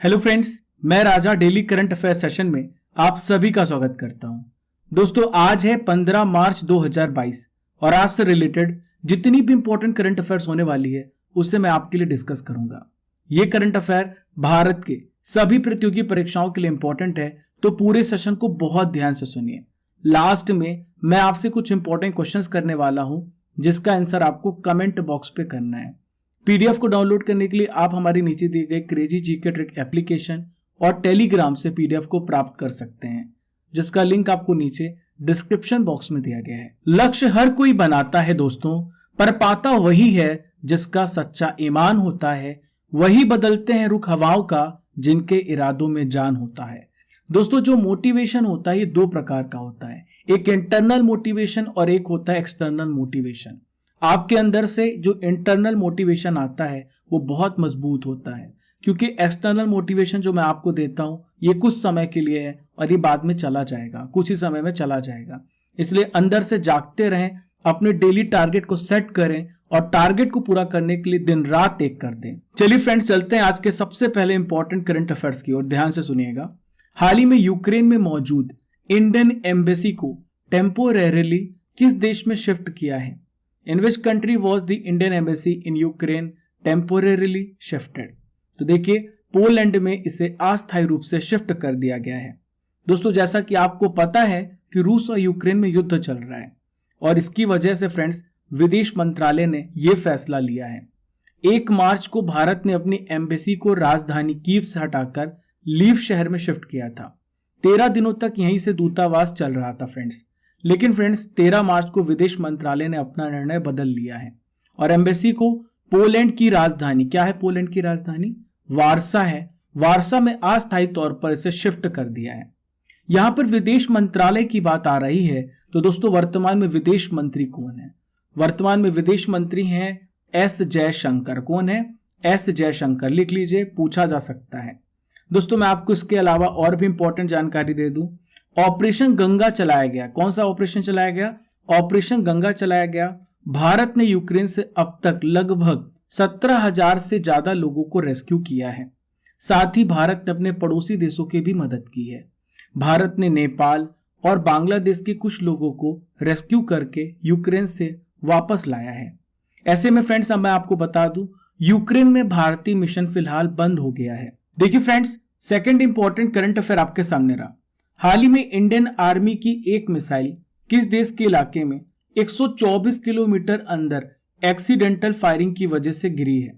Hello friends, मैं राजा daily current affair session में आप सभी का स्वागत करता हूं। दोस्तों, आज है 15 मार्च 2022 और आज से रिलेटेड जितनी भी इंपॉर्टेंट करंट अफेयर्स होने वाली है उससे मैं आपके लिए डिस्कस करूंगा। ये करंट अफेयर भारत के सभी प्रतियोगी परीक्षाओं के लिए इंपॉर्टेंट है, तो पूरे सेशन को बहुत ध्यान से सुनिए। लास्ट में मैं आपसे कुछ इंपॉर्टेंट क्वेश्चंस करने वाला हूं जिसका आंसर आपको कमेंट बॉक्स पे करना है। पीडीएफ को डाउनलोड करने के लिए आप हमारे नीचे दिए गए क्रेजी जीके ट्रिक एप्लीकेशन और टेलीग्राम से पीडीएफ को प्राप्त कर सकते हैं, जिसका लिंक आपको नीचे डिस्क्रिप्शन बॉक्स में दिया गया है। लक्ष्य हर कोई बनाता है दोस्तों, पर पाता वही है जिसका सच्चा ईमान होता है। वही बदलते हैं रुख हवाओं का जिनके इरादों में जान होता है। दोस्तों, जो मोटिवेशन होता है ये दो प्रकार का होता है, एक इंटरनल मोटिवेशन और एक होता है एक्सटर्नल मोटिवेशन। आपके अंदर से जो इंटरनल मोटिवेशन आता है वो बहुत मजबूत होता है, क्योंकि एक्सटर्नल मोटिवेशन जो मैं आपको देता हूं ये कुछ समय के लिए है और ये बाद में चला जाएगा, कुछ ही समय में चला जाएगा। इसलिए अंदर से जागते रहें, अपने डेली टारगेट को सेट करें और टारगेट को पूरा करने के लिए दिन रात एक कर दें। चलिए फ्रेंड्स, चलते हैं आज के सबसे पहले इंपॉर्टेंट करंट अफेयर्स की ओर। ध्यान से सुनिएगा। हाल ही में यूक्रेन में मौजूद इंडियन एम्बेसी को टेम्पोरेरीली किस देश में शिफ्ट किया है? In which country was the Indian embassy in Ukraine temporarily shifted? तो देखिए, पोलैंड में इसे अस्थायी रूप से शिफ्ट कर दिया गया है। दोस्तों, जैसा कि आपको पता है कि रूस और यूक्रेन में युद्ध चल रहा है और इसकी वजह से फ्रेंड्स विदेश मंत्रालय ने यह फैसला लिया है। 1 मार्च को भारत ने अपनी एम्बेसी को राजधानी कीव से हटाकर लीव शहर में शिफ्ट किया था। 13 दिनों तक यहीं से दूतावास चल रहा था फ्रेंड्स। लेकिन फ्रेंड्स 13 मार्च को विदेश मंत्रालय ने अपना निर्णय बदल लिया है और एम्बेसी को पोलैंड की राजधानी, क्या है पोलैंड की राजधानी? वारसा है, वारसा में अस्थायी तौर पर इसे शिफ्ट कर दिया है। यहां पर विदेश मंत्रालय की बात आ रही है तो दोस्तों वर्तमान में विदेश मंत्री कौन है? वर्तमान में विदेश मंत्री हैं एस जयशंकर। कौन है? एस जयशंकर। लिख लीजिए, पूछा जा सकता है। दोस्तों, मैं आपको इसके अलावा और भी इंपॉर्टेंट जानकारी दे दूं। ऑपरेशन गंगा चलाया गया। कौन सा ऑपरेशन चलाया गया? ऑपरेशन गंगा चलाया गया। भारत ने यूक्रेन से अब तक लगभग 17,000 से ज्यादा लोगों को रेस्क्यू किया है। साथ ही भारत ने अपने पड़ोसी देशों की भी मदद की है। भारत ने नेपाल और बांग्लादेश के कुछ लोगों को रेस्क्यू करके यूक्रेन से वापस लाया है। ऐसे में फ्रेंड्स, अब मैं आपको बता दूं, यूक्रेन में भारतीय मिशन फिलहाल बंद हो गया है। देखिए friends, second important current affair आपके सामने रहा। हाल ही में इंडियन आर्मी की एक मिसाइल किस देश के इलाके में 124 किलोमीटर अंदर एक्सीडेंटल फायरिंग की वजह से गिरी है?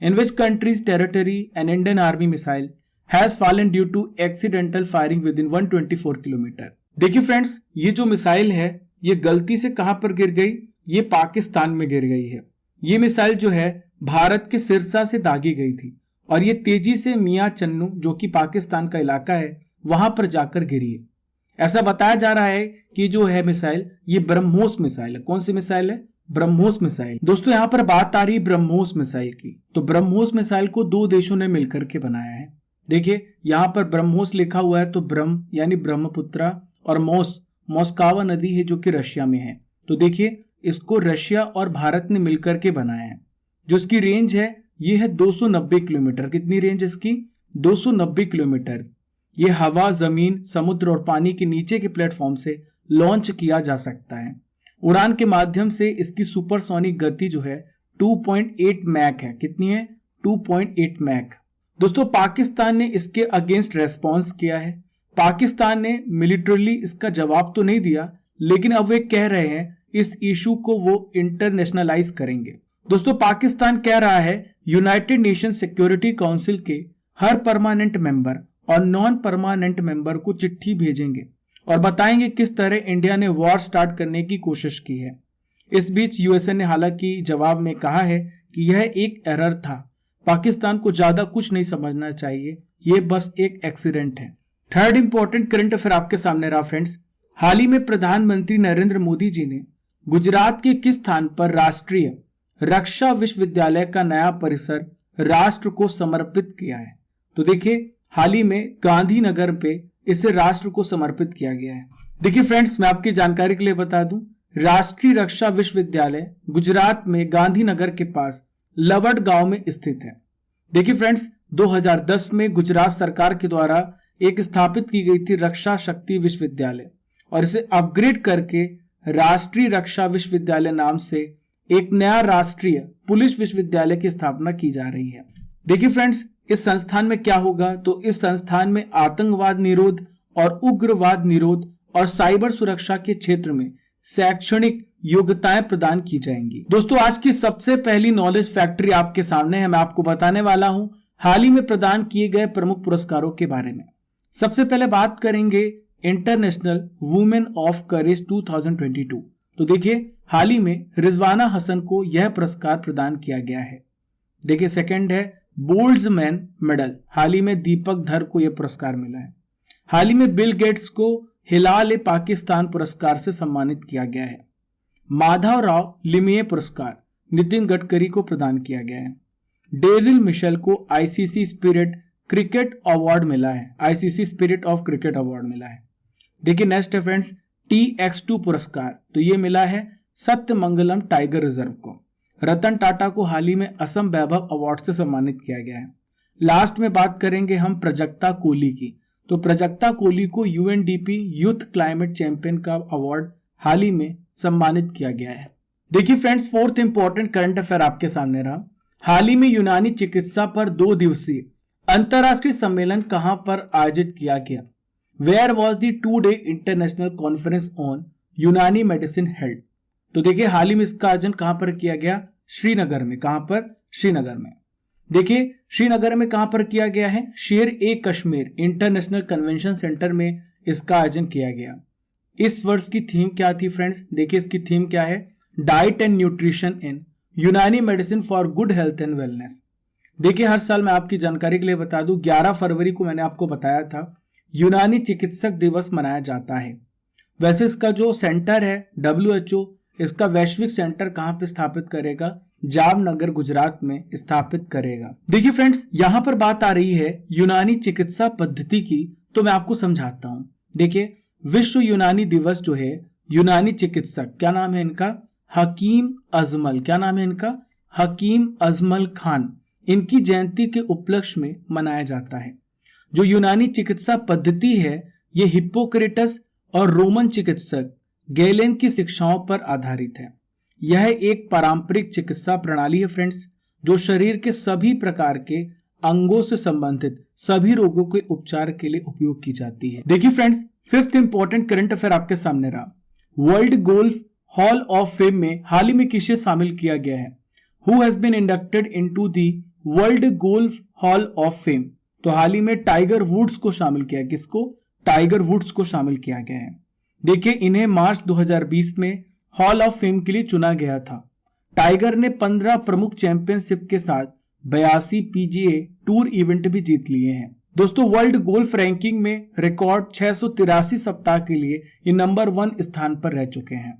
In which countries territory an Indian army missile has fallen due to accidental firing within 124 kilometre. देखिए फ्रेंड्स, ये जो मिसाइल है ये गलती से कहां पर गिर गई? ये पाकिस्तान में गिर गई है। ये मिसाइल जो है भारत के सिरसा से दागी गई थी और ये तेजी से मियां चन्नू, जो कि पाकिस्तान का इलाका है, वहां पर जाकर गिरी है। ऐसा बताया जा रहा है कि जो है मिसाइल ये ब्रह्मोस मिसाइल है। कौन सी मिसाइल है? ब्रह्मोस मिसाइल। दोस्तों, यहां पर बात आ रही है ब्रह्मोस मिसाइल की। तो ब्रह्मोस मिसाइल को 2 देशों ने मिलकर के बनाया है। देखिए, यहां पर ब्रह्मोस लिखा हुआ है तो ब्रह्म यानी ब्रह्मपुत्रा और मोस्कावा नदी है जो कि रशिया में है। तो देखिए, इसको रशिया और भारत ने मिलकर के बनाया है। जो इसकी रेंज है ये है 290 किलोमीटर। कितनी रेंज इसकी? 290 किलोमीटर। ये हवा, जमीन, समुद्र और पानी के नीचे के प्लेटफॉर्म से लॉन्च किया जा सकता है। उड़ान के माध्यम से इसकी सुपरसोनिक गति जो है 2.8 मैक है। कितनी है? 2.8 मैक। दोस्तों, पाकिस्तान ने इसके अगेंस्ट रेस्पॉन्स किया है। पाकिस्तान ने मिलिटरीली इसका जवाब तो नहीं दिया, लेकिन अब वे कह रहे हैं इस इशू को वो इंटरनेशनलाइज करेंगे। दोस्तों, पाकिस्तान कह रहा है यूनाइटेड नेशन सिक्योरिटी काउंसिल के हर परमानेंट मेंबर और नॉन परमानेंट मेंबर को चिट्ठी भेजेंगे और बताएंगे किस तरह इंडिया ने वॉर स्टार्ट करने की कोशिश की है। इस बीच यूएसए ने हालांकि जवाब में कहा है कि यह एक एरर था, पाकिस्तान को ज्यादा कुछ नहीं समझना चाहिए, यह बस एक एक्सीडेंट है। थर्ड इंपॉर्टेंट करंट अफेयर आपके सामने रहा फ्रेंड्स। हाल ही में प्रधानमंत्री नरेंद्र मोदी जी ने गुजरात के किस स्थान पर राष्ट्रीय रक्षा विश्वविद्यालय का नया परिसर राष्ट्र को समर्पित किया है? तो देखिए, हाल ही में गांधीनगर पे इसे राष्ट्र को समर्पित किया गया है। देखिए फ्रेंड्स, मैं आपकी जानकारी के लिए बता दूं, राष्ट्रीय रक्षा विश्वविद्यालय गुजरात में गांधीनगर के पास लवड गांव में स्थित है। देखिए फ्रेंड्स, 2010 में गुजरात सरकार के द्वारा एक स्थापित की गई थी रक्षा शक्ति विश्वविद्यालय, और इसे अपग्रेड करके राष्ट्रीय रक्षा विश्वविद्यालय नाम से एक नया राष्ट्रीय पुलिस विश्वविद्यालय की स्थापना की जा रही है। देखिए फ्रेंड्स, इस संस्थान में क्या होगा, तो इस संस्थान में आतंकवाद निरोध और उग्रवाद निरोध और साइबर सुरक्षा के क्षेत्र में शैक्षणिक योग्यताएं प्रदान की जाएंगी। दोस्तों, आज की सबसे पहली नॉलेज फैक्ट्री आपके सामने है। मैं आपको बताने वाला हूं हाल ही में प्रदान किए गए प्रमुख पुरस्कारों के बारे में। सबसे पहले बात करेंगे इंटरनेशनल वुमेन ऑफ करेज 2022। तो देखिए, हाल ही में रिजवाना हसन को यह पुरस्कार प्रदान किया गया है। देखिए, सेकंड है बोल्ड्समैन मेडल, हाल ही में दीपक धर को यह पुरस्कार मिला है। हाल ही में बिल गेट्स को हिलाल ए पाकिस्तान पुरस्कार से सम्मानित किया गया है। माधवराव लिमिये पुरस्कार नितिन गडकरी को प्रदान किया गया है। डेरिल मिशेल को आईसीसी स्पिरिट क्रिकेट अवार्ड मिला है, ICC spirit of cricket award मिला है। देखिए, नेक्स्ट है फ्रेंड्स TX2 पुरस्कार, तो ये मिला है सत्यमंगलम टाइगर रिजर्व को। रतन टाटा को हाल ही में असम वैभव अवार्ड से सम्मानित किया गया है। लास्ट में बात करेंगे हम प्रजक्ता कोहली की, तो प्रजक्ता कोहली को UNDP यूथ क्लाइमेट चैंपियन का अवार्ड हाल ही में सम्मानित किया गया है। देखिए friends, fourth important current affair आपके सामने रहा। हाल ही में यूनानी चिकित्सा पर 2 दिवसीय अंतरराष्ट्रीय सम्मेलन कहां पर आयोजित किया गया? Where was the 2-day international conference on Unani medicine held? तो देखिए, हाल ही में इसका आयोजन कहां पर किया गया? श्रीनगर में। कहां पर? श्रीनगर में। देखिए, श्रीनगर में कहां पर किया गया है? शेर-ए-कश्मीर इंटरनेशनल कन्वेंशन सेंटर में इसका आयोजन किया गया। इस वर्ष की थीम क्या थी फ्रेंड्स? देखिए, इसकी थीम क्या है? डाइट एंड न्यूट्रिशन इन यूनानी medicine for good health and wellness. देखिए, हर साल मैं आपकी जानकारी के लिए बता दूं, 11 फरवरी को मैंने आपको बताया था यूनानी चिकित्सक दिवस मनाया जाता है। वैसे इसका जो सेंटर है WHO, इसका वैश्विक सेंटर कहां पे स्थापित करेगा? जामनगर गुजरात में स्थापित करेगा। देखिए फ्रेंड्स, यहां पर बात आ रही है यूनानी चिकित्सा पद्धति की, तो मैं आपको समझाता हूं। देखिए, विश्व यूनानी दिवस जो है, यूनानी चिकित्सक, क्या नाम है इनका? हकीम अजमल। क्या नाम है इनका? हकीम अजमल खान। इनकी जयंती के उपलक्ष्य में मनाया जाता है। जो यूनानी चिकित्सा पद्धति है, ये हिप्पोक्रेटस और रोमन चिकित्सक गैलेन की शिक्षाओं पर आधारित है। यह एक पारंपरिक चिकित्सा प्रणाली है फ्रेंड्स, जो शरीर के सभी प्रकार के अंगों से संबंधित सभी रोगों के उपचार के लिए उपयोग की जाती है। देखिए friends, fifth important current affair आपके सामने रहा। World golf hall of fame में हाल ही में किसे शामिल किया गया है? Who has been inducted into the world golf hall of fame? तो हाल ही में टाइगर वुड्स को शामिल किया। किसको? टाइगर वुड्स को शामिल किया गया है। देखिए, इन्हें मार्च 2020 में हॉल ऑफ फेम के लिए चुना गया था। टाइगर ने 15 प्रमुख चैंपियनशिप के साथ 82 PGA टूर इवेंट भी जीत लिए हैं। दोस्तों, वर्ल्ड गोल्फ रैंकिंग में रिकॉर्ड 683 सप्ताह के लिए ये नंबर 1 स्थान पर रह चुके हैं।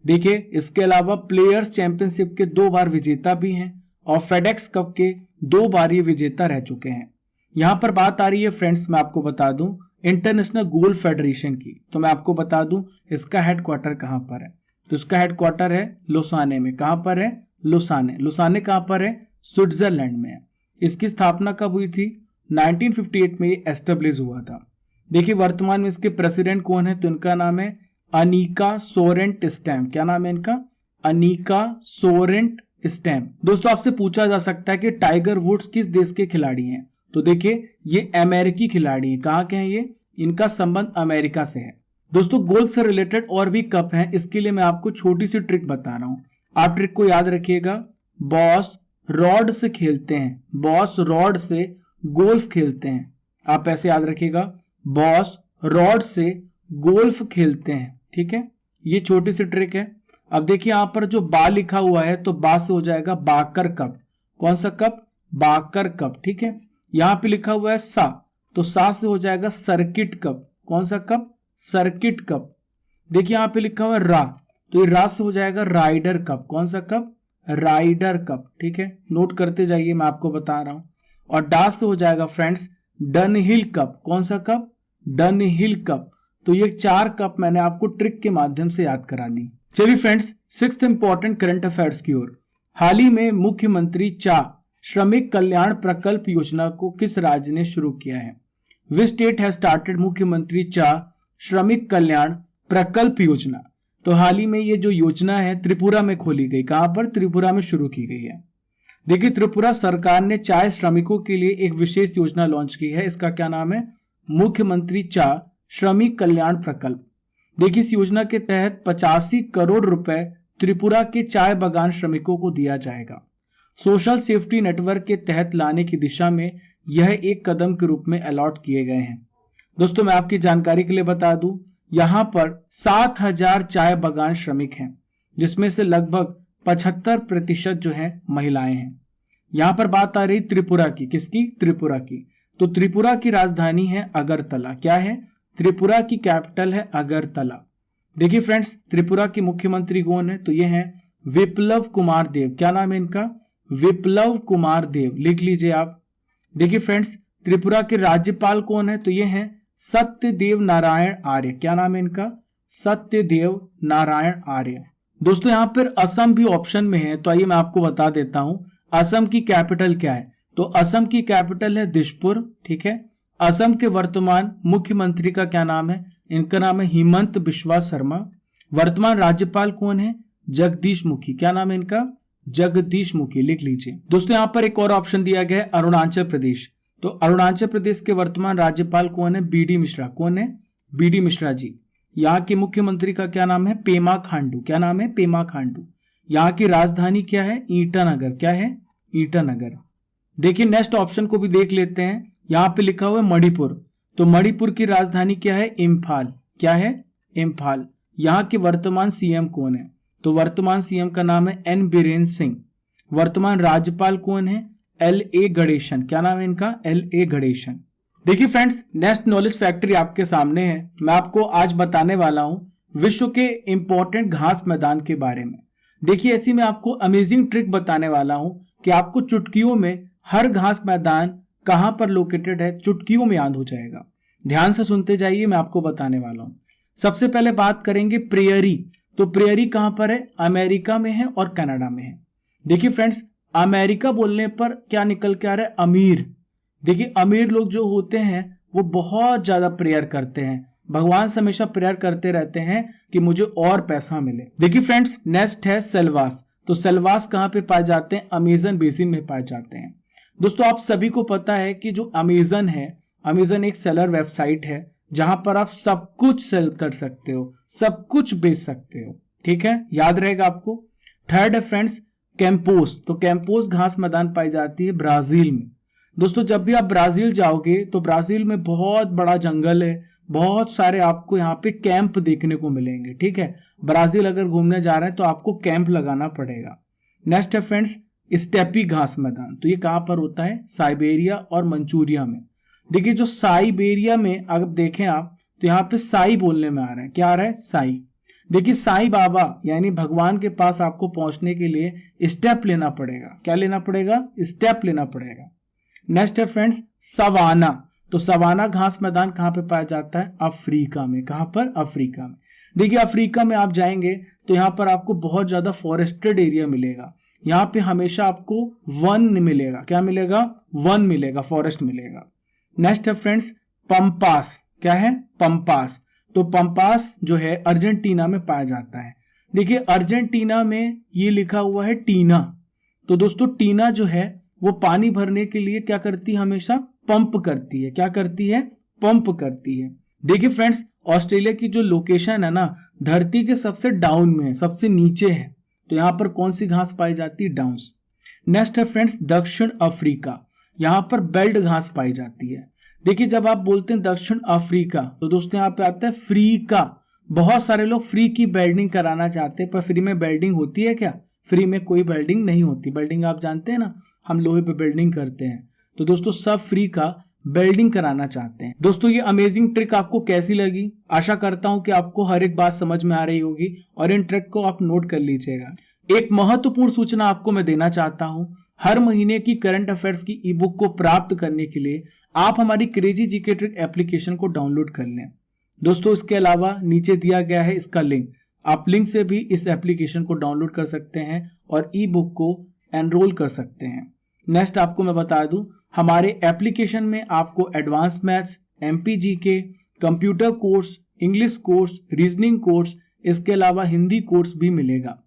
देखिए, इसके अलावा प्लेयर्स चैंपियनशिप के 2 बार विजेता भी हैं और फेडेक्स कप के 2 बार ये विजेता रह चुके हैं। यहां पर बात आ रही है फ्रेंड्स, मैं आपको बता दूं, इंटरनेशनल गोल्फ फेडरेशन की, तो मैं आपको बता दूं इसका हेडक्वार्टर कहां पर है? तो इसका हेडक्वार्टर है लोसाने में। कहां पर है? लोसाने। लोसाने कहां पर है? स्विट्जरलैंड में है। इसकी स्थापना कब हुई थी? 1958 में ये एस्टेब्लिश हुआ था। देखिए, वर्तमान में इसके प्रेसिडेंट कौन है? तो इनका नाम है अनिका सोरेंट स्टैम। क्या नाम है इनका? अनिका सोरेंट स्टैम। दोस्तों, आपसे पूछा जा सकता है कि टाइगर वुड्स किस देश के खिलाड़ी हैं? तो देखिए, ये अमेरिकी खिलाड़ी हैं। कहां के हैं ये? इनका संबंध अमेरिका से है। दोस्तों, गोल्फ से रिलेटेड और भी कप हैं, इसके लिए मैं आपको छोटी सी ट्रिक बता रहा हूं। आप ट्रिक को याद रखिएगा। बॉस रॉड से खेलते हैं, बॉस रॉड से गोल्फ खेलते हैं। आप ऐसे याद रखिएगा, बॉस रॉड से गोल्फ खेलते हैं। ठीक है, ये छोटी सी ट्रिक है। अब देखिए, यहां पर जो बा लिखा हुआ है, तो बा से हो जाएगा बाकर कप। कौन सा कप? बाकर कप। ठीक है, यहां पे लिखा हुआ है सा, तो सा से हो जाएगा सर्किट कप। कौन सा कप? Circuit cup. देखिए, यहां पे लिखा हुआ है रा, तो ये रा से हो जाएगा राइडर कप। कौन सा कप? Rider cup. ठीक है, नोट करते जाइए, मैं आपको बता रहा हूं। और डा से हो जाएगा फ्रेंड्स डनहिल कप। कौन सा कप? Dunhill cup. तो ये 4 कप मैंने आपको ट्रिक के माध्यम से याद करा दी। चलिए friends, sixth important current affairs की ओर। हाल ही में मुख्यमंत्री चा श्रमिक कल्याण प्रकल्प योजना को किस राज्य ने शुरू किया है? विच स्टेट हैज स्टार्टेड मुख्यमंत्री चाह श्रमिक कल्याण प्रकल्प योजना? तो हाल ही में ये जो योजना है त्रिपुरा में खोली गई। कहां पर? त्रिपुरा में शुरू की गई है। देखिए, त्रिपुरा सरकार ने चाय श्रमिकों के लिए एक विशेष योजना लॉन्च की है। इसका क्या नाम है? मुख्यमंत्री चाह श्रमिक कल्याण प्रकल्प। देखिए, इस योजना के तहत 85 करोड़ रुपए त्रिपुरा के चाय बागान श्रमिकों को दिया जाएगा। सोशल सेफ्टी नेटवर्क के तहत लाने की दिशा में यह एक कदम के रूप में अलॉट किए गए हैं। दोस्तों, मैं आपकी जानकारी के लिए बता दूं, यहां पर 7000 चाय बागान श्रमिक हैं, जिसमें से लगभग 75% जो है महिलाएं हैं। यहां पर बात आ रही त्रिपुरा की। किसकी? त्रिपुरा की। तो त्रिपुरा की राजधानी है अगरतला। क्या है? त्रिपुरा की कैपिटल है अगरतला। देखिए फ्रेंड्स, त्रिपुरा के मुख्यमंत्री कौन है? तो ये हैं विप्लव कुमार देव। क्या नाम है इनका? विप्लव कुमार देव। लिख लीजिए आप। देखिए फ्रेंड्स, त्रिपुरा के राज्यपाल कौन है? तो ये हैं सत्यदेव नारायण आर्य। क्या नाम है इनका? सत्यदेव नारायण आर्य। दोस्तों, यहां पर असम भी ऑप्शन में है, तो आइए मैं आपको बता देता हूं असम की कैपिटल क्या है। तो असम की कैपिटल है दिसपुर। ठीक है। असम के वर्तमान मुख्यमंत्री का क्या नाम है? इनका नाम है हिमंत बिस्वा शर्मा। वर्तमान राज्यपाल कौन है? जगदीश मुखी। क्या नाम है इनका? जगदीश मुखी। लिख लीजिए। दोस्तों, यहां पर एक और ऑप्शन दिया गया है अरुणाचल प्रदेश। तो अरुणाचल प्रदेश के वर्तमान राज्यपाल कौन है? बीडी मिश्रा। कौन है? बीडी मिश्रा जी। यहाँ के मुख्यमंत्री का क्या नाम है? पेमा खांडू। क्या नाम है? पेमा खांडू। यहाँ की राजधानी क्या है? ईटानगर। क्या है? ईटानगर। देखिए, नेक्स्ट ऑप्शन को भी देख लेते हैं। यहाँ पे लिखा हुआ है मणिपुर। तो मणिपुर की राजधानी क्या है? इम्फाल। क्या है? इम्फाल। यहाँ के वर्तमान सीएम कौन है? तो वर्तमान सीएम का नाम है एन बीरेन्द्र सिंह। वर्तमान राज्यपाल कौन है? L.A. गणेशन। क्या नाम है इनका? L.A. गणेशन। देखिए फ्रेंड्स, नेक्स्ट नॉलेज फैक्ट्री आपके सामने है। मैं आपको आज बताने वाला हूं विश्व के इंपॉर्टेंट घास मैदान के बारे में। देखिए, ऐसी मैं आपको अमेजिंग ट्रिक बताने वाला हूं कि आपको चुटकियों में हर घास मैदान कहां पर लोकेटेड है चुटकियों में याद हो जाएगा। ध्यान से सुनते जाइए, मैं आपको बताने वाला हूं। सबसे पहले बात करेंगे प्रेयरी। तो प्रेयरी कहां पर है? अमेरिका में है और कनाडा में है। देखिए फ्रेंड्स, अमेरिका बोलने पर क्या निकल के आ रहा है? अमीर। देखिए, अमीर लोग जो होते हैं वो बहुत ज्यादा प्रेयर करते हैं, भगवान से हमेशा प्रेयर करते रहते हैं कि मुझे और पैसा मिले। देखिए फ्रेंड्स, नेक्स्ट है सेल्वास। तो सेल्वास कहां पे पाए जाते हैं? अमेजन बेसिन में पाए जाते हैं। दोस्तों, आप सभी को पता है कि जो अमेजन है, अमेजन एक सेलर वेबसाइट है जहां पर आप सब कुछ सेल कर सकते हो, सब कुछ बेच सकते हो। ठीक है, याद रहेगा आपको। थर्ड है फ्रेंड्स कैंपोस। तो कैंपोस घास मैदान पाई जाती है ब्राजील में। दोस्तों, जब भी आप ब्राजील जाओगे तो ब्राजील में बहुत बड़ा जंगल है, बहुत सारे आपको यहाँ पे कैंप देखने को मिलेंगे। ठीक है, ब्राजील अगर घूमने जा रहे हैं तो आपको कैंप लगाना पड़ेगा। नेक्स्ट है फ्रेंड्स स्टेपी घास मैदान। तो ये कहां पर होता है? साइबेरिया और मंचूरिया में। देखिए, जो साइबेरिया में अगर देखें आप तो यहाँ पे साई बोलने में आ रहा है। क्या आ रहा है? साई। देखिए, साईं बाबा यानी भगवान के पास आपको पहुंचने के लिए स्टेप लेना पड़ेगा। क्या लेना पड़ेगा? स्टेप लेना पड़ेगा। नेक्स्ट है फ्रेंड्स सवाना। तो सवाना घास मैदान कहां पे पाया जाता है? अफ्रीका में। कहां पर? अफ्रीका में। देखिए, अफ्रीका में आप जाएंगे तो यहाँ पर आपको बहुत ज्यादा फॉरेस्टेड एरिया मिलेगा। यहाँ पे हमेशा आपको वन मिलेगा। क्या मिलेगा? वन मिलेगा, फॉरेस्ट मिलेगा। नेक्स्ट है फ्रेंड्स पंपास। क्या है? पंपास। तो पंपास जो है अर्जेंटीना में पाया जाता है। देखिए, अर्जेंटीना में ये लिखा हुआ है टीना। तो दोस्तों, टीना जो है वो पानी भरने के लिए क्या करती है? हमेशा पंप करती है। क्या करती है? पंप करती है। देखिए फ्रेंड्स, ऑस्ट्रेलिया की जो लोकेशन है ना, धरती के सबसे डाउन में है, सबसे नीचे है। तो यहाँ पर कौन सी घास पाई जाती है? डाउन्स। नेक्स्ट है फ्रेंड्स दक्षिण अफ्रीका। यहाँ पर बेल्ट घास पाई जाती है। देखिए, जब आप बोलते हैं दक्षिण अफ्रीका तो दोस्तों यहाँ पे आता है फ्री का। बहुत सारे लोग फ्री की बेल्डिंग कराना चाहते हैं, पर फ्री में बेल्डिंग होती है क्या? फ्री में कोई बेल्डिंग नहीं होती। बेल्डिंग आप जानते हैं ना, हम लोहे पे बेल्डिंग करते हैं। तो दोस्तों, सब फ्री का बेल्डिंग कराना चाहते हैं। दोस्तों, ये अमेजिंग ट्रिक आपको कैसी लगी? आशा करता हूं कि आपको हर एक बात समझ में आ रही होगी और इन ट्रिक को आप नोट कर लीजिएगा। एक महत्वपूर्ण सूचना आपको मैं देना चाहता हूं। हर महीने की करंट अफेयर्स की ई बुक को प्राप्त करने के लिए आप हमारी क्रेजी जीके ट्रिक एप्लीकेशन को डाउनलोड कर लें। दोस्तों, इसके अलावा नीचे दिया गया है इसका लिंक। आप लिंक से भी इस एप्लीकेशन को डाउनलोड कर सकते हैं और ई बुक को एनरोल कर सकते हैं। नेक्स्ट आपको मैं बता दूं, हमारे एप्लीकेशन में आपको advance maths, MP GK, computer course, English course, reasoning course, इसके अलावा हिंदी कोर्स भी मिलेगा।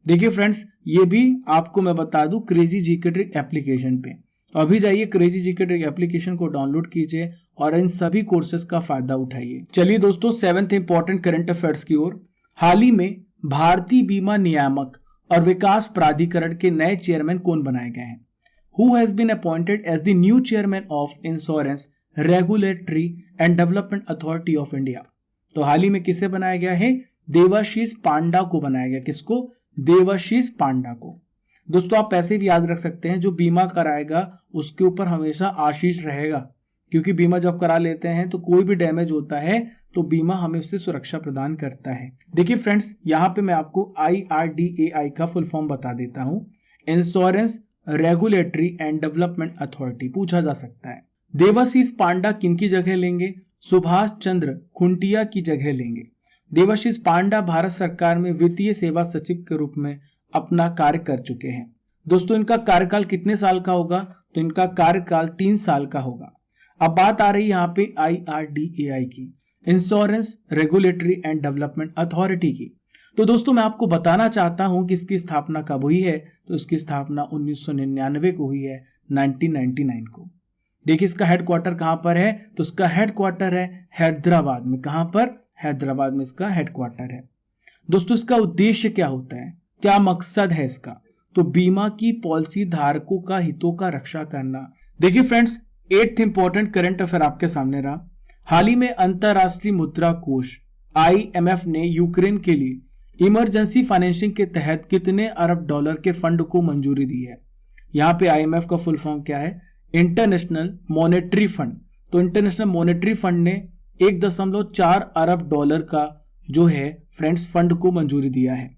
देखिए फ्रेंड्स, ये भी आपको मैं बता दूं क्रेजी जीके ट्रिक एप्लीकेशन पे। तो अभी जाइए क्रेजी जीके ट्रिक एप्लीकेशन को डाउनलोड कीजिए और इन सभी कोर्सेज का फायदा उठाइए। चलिए दोस्तों, 7th इंपॉर्टेंट करंट अफेयर्स की ओर। हाल ही में भारतीय बीमा नियामक और विकास प्राधिकरण के नए चेयरमैन कौन बनाए गए हैं? Who has been appointed as the new chairman of insurance regulatory and development authority of India. तो हाल ही में किसे बनाया गया है? देवाशीष पांडा को बनाया गया। किसको? देवाशीष पांडा को। दोस्तों आप पैसे भी याद रख सकते हैं, जो बीमा कराएगा उसके ऊपर हमेशा आशीष रहेगा, क्योंकि बीमा जब करा लेते हैं तो कोई भी डैमेज होता है तो बीमा हमें उससे सुरक्षा प्रदान करता है। देखिए फ्रेंड्स, यहाँ पे मैं आपको IRDAI का फुल फॉर्म बता देता हूं, insurance regulatory and development authority. पूछा जा सकता है देवाशीष पांडा किनकी जगह लेंगे? सुभाष चंद्र खुंटिया की जगह लेंगे। देवाशीष पांडा भारत सरकार में वित्तीय सेवा सचिव के रूप में अपना कार्य कर चुके हैं। दोस्तों इनका कार्यकाल कितने साल का होगा? तो इनका कार्यकाल 3 साल का होगा। अब बात आ रही है यहाँ पे IRDAI की, insurance regulatory and development authority की। तो दोस्तों मैं आपको बताना चाहता हूं कि इसकी स्थापना कब हुई है। तो इसकी स्थापना 1999 को हुई है, 1999 को। देखिए इसका हेडक्वार्टर कहां पर है? तो इसका हेडक्वार्टर है हैदराबाद में। कहां पर? हैदराबाद में इसका हेडक्वार्टर है। दोस्तों इसका उद्देश्य क्या होता है, क्या मकसद है इसका? तो बीमा की पॉलिसी धारकों का हितों का रक्षा करना। देखिए friends, 8th important current affair आपके सामने रहा। हाल ही में अंतरराष्ट्रीय मुद्रा कोष IMF ने यूक्रेन के लिए इमरजेंसी फाइनेंसिंग के तहत कितने अरब डॉलर के फंड को मंजूरी दी है? यहाँ पे IMF का फुल फॉर्म क्या है? International monetary fund. तो इंटरनेशनल मॉनेटरी फंड ने 1.4 अरब डॉलर का जो है फ्रेंड्स फंड को मंजूरी दिया है।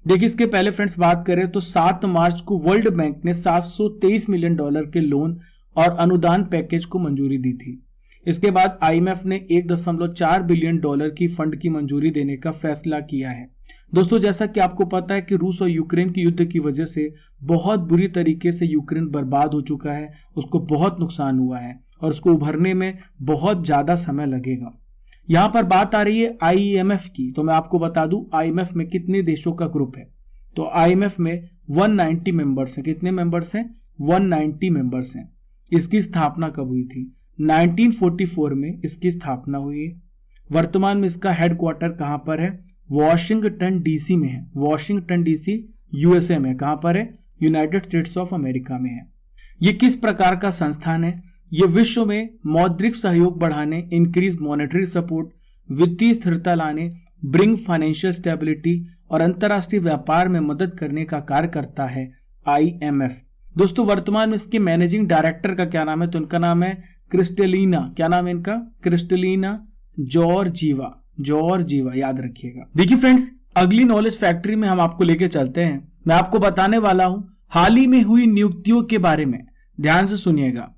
देखिए इसके पहले फ्रेंड्स बात करें तो 7 मार्च को वर्ल्ड बैंक ने 723 मिलियन डॉलर के लोन और अनुदान पैकेज को मंजूरी दी थी। इसके बाद IMF ने 1.4 बिलियन डॉलर की फंड की मंजूरी देने का फैसला किया है। दोस्तों जैसा कि आपको पता है कि रूस और यूक्रेन की युद्ध की वजह से बहुत बुरी तरीके से यूक्रेन बर्बाद हो चुका है, उसको बहुत नुकसान हुआ है और उसको उभरने में बहुत ज्यादा समय लगेगा। यहां पर बात आ रही है IMF की। तो मैं आपको बता दूं IMF में कितने देशों का ग्रुप है? तो IMF में 190 मेंबर्स हैं। कितने मेंबर्स हैं? 190 मेंबर्स हैं। इसकी स्थापना कब हुई थी? 1944 में इसकी स्थापना हुई है। वर्तमान में इसका हेडक्वार्टर कहां पर है? वॉशिंगटन DC में है। वॉशिंगटन DC USA में। कहां पर है? यूनाइटेड स्टेट्स ऑफ अमेरिका में है। ये किस प्रकार का संस्थान है? ये विश्व में मौद्रिक सहयोग बढ़ाने, इंक्रीज मॉनेटरी सपोर्ट, वित्तीय स्थिरता लाने, ब्रिंग फाइनेंशियल स्टेबिलिटी और अंतरराष्ट्रीय व्यापार में मदद करने का कार्य करता है IMF। दोस्तों वर्तमान में इसके मैनेजिंग डायरेक्टर का क्या नाम है? तो इनका नाम है क्रिस्टलिना। क्या नाम है इनका? Kristalina Georgieva. जॉर्जीवा, याद रखिएगा। देखिए फ्रेंड्स, अगली नॉलेज फैक्ट्री में हम आपको लेके चलते हैं। मैं आपको बताने वाला हूं हाल ही में हुई नियुक्तियों के बारे में। ध्यान से सुनिएगा।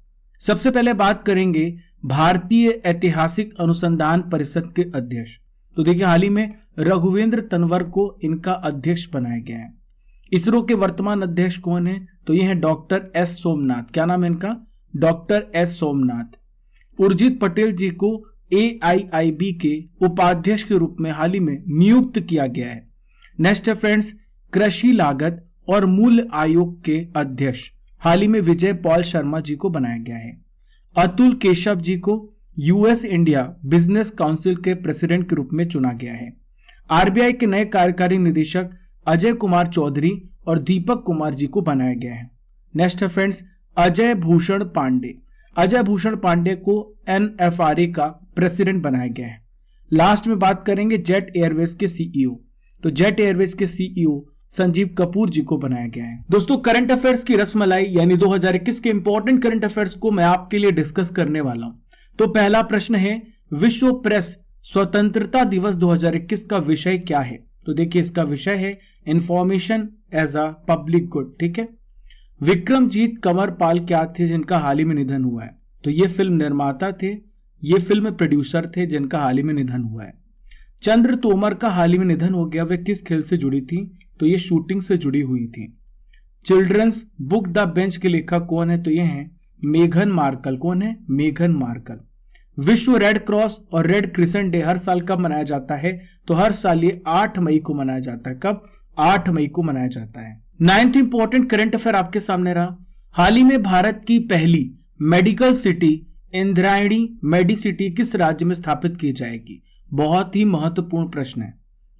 सबसे पहले बात करेंगे भारतीय ऐतिहासिक अनुसंधान परिषद के अध्यक्ष। तो देखिए हाल ही में रघुवेंद्र तंवर को इनका अध्यक्ष बनाया गया है। इसरो के वर्तमान अध्यक्ष कौन है? तो ये है डॉक्टर S सोमनाथ। क्या नाम है इनका? Doctor S Somnath. उर्जित पटेल जी को AIIB के उपाध्यक्ष के रूप में हाल ही में नियुक्त किया गया है। नेक्स्ट है फ्रेंड्स, कृषि लागत और मूल्य आयोग के अध्यक्ष हाल ही में विजय पॉल शर्मा जी को बनाया गया है। अतुल केशव जी को US इंडिया बिजनेस काउंसिल के प्रेसिडेंट के रूप में चुना गया है। RBI के नए कार्यकारी निदेशक अजय कुमार चौधरी और दीपक कुमार जी को बनाया गया है। नेक्स्ट है फ्रेंड्स, अजय भूषण पांडे। अजय भूषण पांडे को NFRA का प्रेसिडेंट बनाया गया है। लास्ट में बात करेंगे जेट एयरवेज के CEO। तो जेट एयरवेज के CEO संजीव कपूर जी को बनाया गया है। दोस्तों करंट अफेयर्स की रसमलाई यानी 2021 के इंपॉर्टेंट करंट अफेयर्स को मैं आपके लिए डिस्कस करने वाला हूं। तो पहला प्रश्न है, विश्व प्रेस स्वतंत्रता दिवस 2021 का विषय क्या है? तो देखिए इसका विषय है information as a public good. ठीक है। विक्रमजीत कंवरपाल क्या थे जिनका हाल ही में निधन हुआ है? तो ये फिल्म निर्माता थे, ये फिल्म प्रोड्यूसर थे जिनका हाल ही में निधन हुआ है। चंद्र तोमर का हाल ही में निधन हो गया। वे किस खेल से जुड़ी थी? तो ये शूटिंग से जुड़ी हुई थी। चिल्ड्रंस बुक द बेंच के लेखक कौन है? तो ये हैं मेघन मार्कल। कौन है? मेघन मार्कल। विश्व रेड क्रॉस और रेड क्रिसेंट डे हर साल कब मनाया जाता है? तो हर साल ये 8 मई को मनाया जाता है। कब? 8 मई को मनाया जाता है। 9th इंपॉर्टेंट करंट अफेयर आपके सामने रहा। हाल ही में भारत की पहली मेडिकल सिटी इंद्रायणी मेडिसिटी किस राज्य में स्थापित की जाएगी? बहुत ही महत्वपूर्ण प्रश्न है।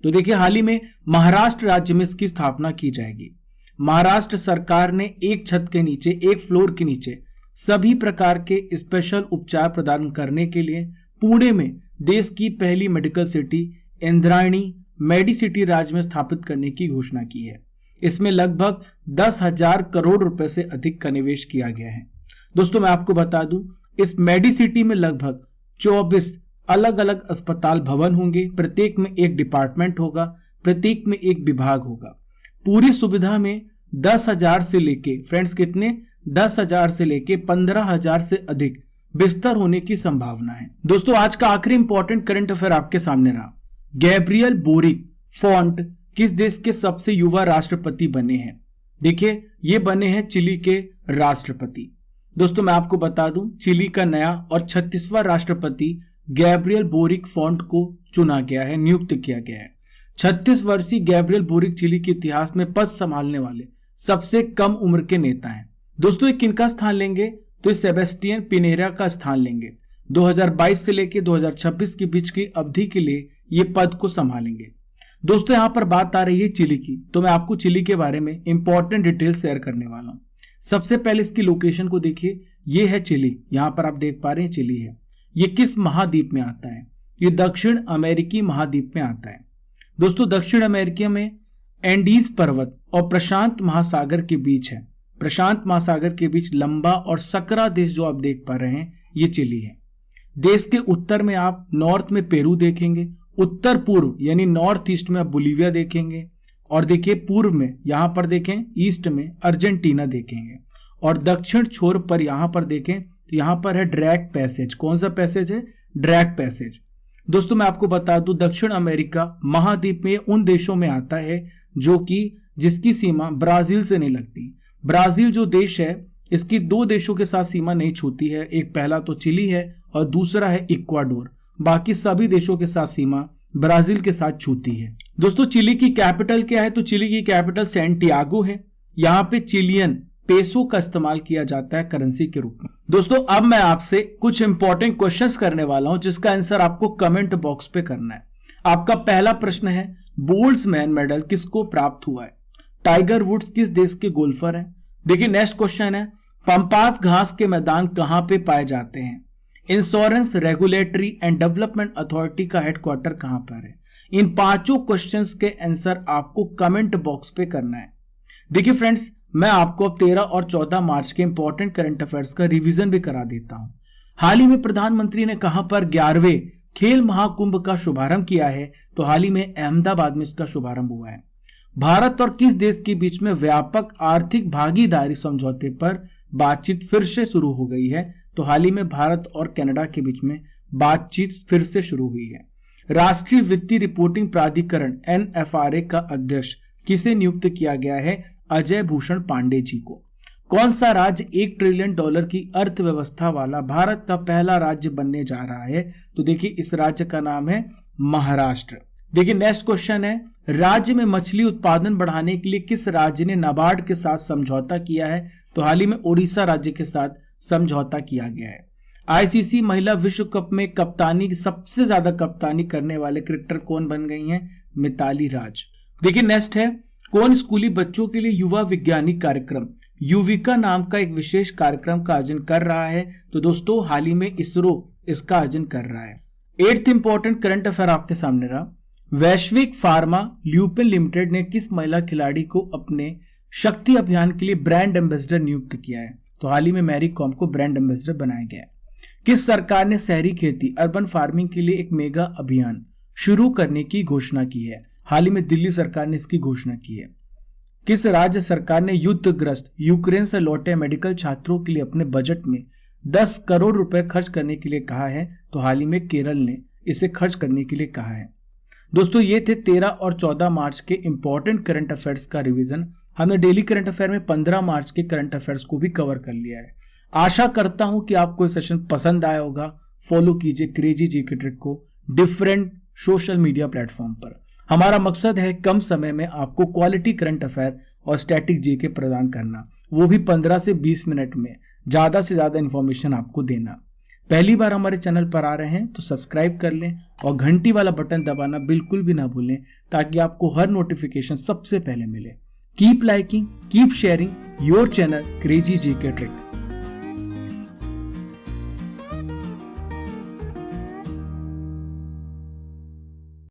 तो देखिए, हाल ही में महाराष्ट्र राज्य में इसकी स्थापना की जाएगी। महाराष्ट्र सरकार ने एक छत के नीचे, एक फ्लोर के नीचे सभी प्रकार के स्पेशल उपचार प्रदान करने के लिए पुणे में देश की पहली मेडिकल सिटी इंद्रायणी मेडिसिटी राज्य में स्थापित करने की घोषणा की है। इसमें लगभग 10,000 करोड़ रुपए से अधिक का निवेश किया गया है। दोस्तों, मैं आपको बता दूं, इस मेडिसिटी में लगभग 24 अलग अलग अस्पताल भवन होंगे। प्रत्येक में एक डिपार्टमेंट होगा, प्रत्येक में एक विभाग होगा। पूरी सुविधा में 10,000 से लेके फ्रेंड्स कितने 10,000 से लेके 15,000 से अधिक बिस्तर होने की संभावना है। दोस्तों, आज का आखिरी इंपॉर्टेंट करंट अफेयर आपके सामने रहा। गैब्रियल बोरिक फॉन्ट किस देश के सबसे युवा राष्ट्रपति बने हैं? देखिए, ये बने हैं चिली के राष्ट्रपति। दोस्तों, मैं आपको बता दूं, चिली का नया और 36वां राष्ट्रपति गैब्रियल बोरिक फॉन्ट को चुना गया है, नियुक्त किया गया है। 36 वर्षीय गैब्रियल बोरिक चिली के इतिहास में पद संभालने वाले सबसे कम उम्र के नेता हैं। दोस्तों, ये किनका स्थान लेंगे? तो सेबेस्टियन पिनेरा का स्थान लेंगे। 2022 से लेकर 2026 के बीच की अवधि के लिए ये पद को संभालेंगे। दोस्तों, यहां पर बात आ रही है चिली की, तो मैं आपको चिली के बारे में इंपॉर्टेंट डिटेल शेयर करने वाला हूं। सबसे पहले इसकी लोकेशन को देखिए, ये है चिली। यहां पर आप देख पा रहे हैं चिली है। ये किस महाद्वीप में आता है? ये दक्षिण अमेरिकी महाद्वीप में आता है। दोस्तों, दक्षिण अमेरिका में एंडीज पर्वत और प्रशांत महासागर के बीच है। प्रशांत महासागर के बीच लंबा और सकरा देश जो आप देख पा रहे हैं, ये चिली है। देश के उत्तर में आप नॉर्थ में पेरू देखेंगे, उत्तर पूर्व यानी नॉर्थ ईस्ट में आप बोलीविया देखेंगे, और देखिए पूर्व में यहां पर देखें ईस्ट में अर्जेंटीना देखेंगे, और दक्षिण छोर पर यहां पर देखें तो यहां पर है ड्रैक पैसेज। कौन सा पैसेज है? ड्रैक पैसेज। दोस्तों, मैं आपको बता दूं, दक्षिण अमेरिका महाद्वीप में उन देशों में आता है जो कि जिसकी सीमा ब्राजील से नहीं लगती। ब्राजील जो देश है, इसकी 2 देशों के साथ सीमा नहीं छूती है। एक पहला तो चिली है और दूसरा है इक्वाडोर। बाकी सभी देशों के साथ सीमा ब्राजील के साथ छूती है। दोस्तों, चिली की कैपिटल क्या है? तो चिली की कैपिटल सैंटियागो है। यहाँ पे चिलियन पेसो का इस्तेमाल किया जाता है करेंसी के रूप में। दोस्तों, अब मैं आपसे कुछ इंपॉर्टेंट क्वेश्चंस करने वाला हूं, जिसका आंसर आपको कमेंट बॉक्स पे करना है। आपका पहला प्रश्न है, बोल्ट्जमैन मेडल किसको प्राप्त हुआ है? टाइगर वुड्स किस देश के गोल्फर हैं? देखिए, नेक्स्ट क्वेश्चन है, पंपास घास के मैदान कहां पे पाए जाते हैं? Insurance regulatory and development authority का हेडक्वार्टर कहां पर है? इन 5 क्वेश्चंस के आंसर आपको कमेंट बॉक्स पे करना है। देखिए फ्रेंड्स, मैं आपको अब 13 और 14 मार्च के इंपॉर्टेंट करंट अफेयर्स का रिवीजन भी करा देता हूं। हाल ही में प्रधानमंत्री ने कहां पर 11वें खेल महाकुंभ का शुभारंभ किया है? तो हाल ही में अहमदाबाद में इसका शुभारंभ हुआ है। भारत और किस देश के बीच में व्यापक आर्थिक भागीदारी समझौते पर बातचीत फिर से शुरू हो गई है? तो हाल ही में भारत और कनाडा के बीच में बातचीत फिर से शुरू हुई है। राष्ट्रीय वित्तीय रिपोर्टिंग प्राधिकरण NFRA का अध्यक्ष किसे नियुक्त किया गया है? अजय भूषण पांडे जी को। कौन सा राज्य $1 ट्रिलियन की अर्थव्यवस्था वाला भारत का पहला राज्य बनने जा रहा है? तो देखिए, इस राज्य का नाम है महाराष्ट्र। देखिए, नेक्स्ट क्वेश्चन है, राज्य में मछली उत्पादन बढ़ाने के लिए किस राज्य ने नाबार्ड के साथ समझौता किया है? तो हाल ही में ओडिशा राज्य के साथ समझौता किया गया है। ICC महिला विश्व कप में कप्तानी सबसे ज्यादा कप्तानी करने वाले क्रिकेटर कौन बन गई हैं? मिताली राज। देखिए, नेक्स्ट है, कौन स्कूली बच्चों के लिए युवा वैज्ञानिक कार्यक्रम युविका नाम का एक विशेष कार्यक्रम का आयोजन कर रहा है? तो दोस्तों, हाल ही में इसरो इसका आयोजन कर रहा है। 8th इंपॉर्टेंट करंट अफेयर आपके सामने रहा। वैश्विक फार्मा ल्यूपिन लिमिटेड ने किस महिला खिलाड़ी को अपने शक्ति अभियान के लिए ब्रांड एम्बेसडर नियुक्त किया है? तो हाल ही में मैरी कॉम को ब्रांड एम्बेसडर बनाया गया है। किस सरकार ने शहरी खेती अर्बन फार्मिंग के लिए एक मेगा अभियान शुरू करने की घोषणा की है? हाल ही में दिल्ली सरकार ने इसकी घोषणा की है। किस राज्य सरकार ने युद्धग्रस्त यूक्रेन से लौटे मेडिकल छात्रों के लिए अपने बजट में 10 करोड़ रुपए खर्च करने के लिए कहा है? तो हाल ही में केरल ने इसे खर्च करने के लिए कहा है। दोस्तों, ये थे 13 और 14 मार्च के इंपॉर्टेंट करंट अफेयर्स का रिवीजन। हमने डेली करंट अफेयर में 15 मार्च के करंट अफेयर्स को भी कवर कर लिया है। आशा करता हूं कि आपको ये सेशन पसंद आया होगा। फॉलो कीजिए क्रेजी जीके ट्रिक को डिफरेंट सोशल मीडिया प्लेटफॉर्म पर। हमारा मकसद है कम समय में आपको क्वालिटी करंट अफेयर और स्टैटिक जीके प्रदान करना, वो भी 15 से 20 मिनट में ज्यादा से ज्यादा इंफॉर्मेशन आपको देना। पहली बार हमारे चैनल पर आ रहे हैं तो सब्सक्राइब कर लें और घंटी वाला बटन दबाना बिल्कुल भी ना भूलें, ताकि आपको हर नोटिफिकेशन सबसे पहले मिले। Keep liking, keep sharing your channel crazy GK trick.